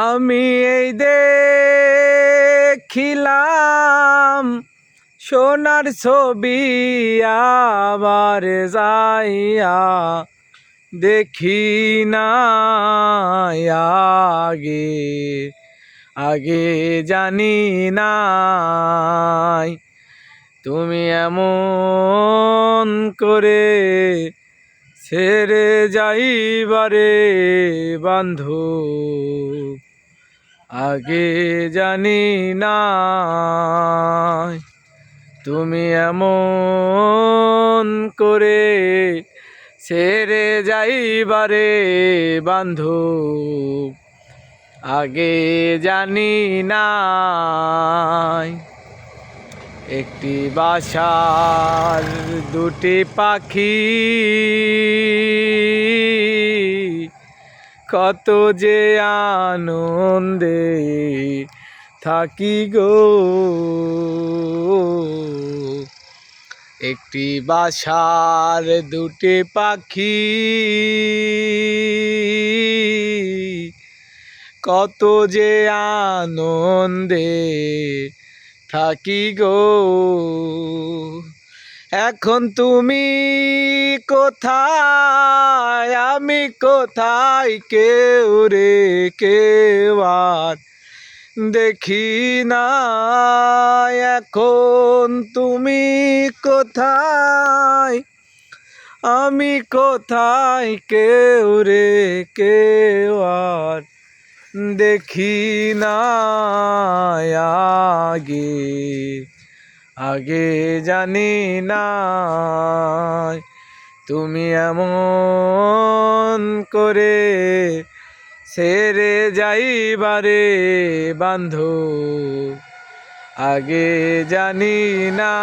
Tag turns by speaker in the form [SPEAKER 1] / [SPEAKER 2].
[SPEAKER 1] আমি এই দেখিলাম সোনার ছবি, আবার যাইয়া দেখি না আগে আগে জানি নাই তুমি এমন করে ছেড়ে যাইবারে বন্ধু, আগে জানি নাই তুমি এমন করে ছেড়ে যাইবারে বন্ধু, আগে জানি নাই। একটি বাসার দুটি পাখি, কত যে আনন্দে থাকি গো। একটি বাসার দুটি পাখি, কত যে আনন্দে থাকি গো। এখন তুমি কোথায়, আমি কোথায়, কেউ রে কেউ আর দেখি না। এখন তুমি কোথায়, আমি কোথায়, কেউ রে কেউ আর দেখি না আগে আগে জানি নাই তুমি এমন করে ছেড়ে যাইবারে বন্ধু, আগে জানি না।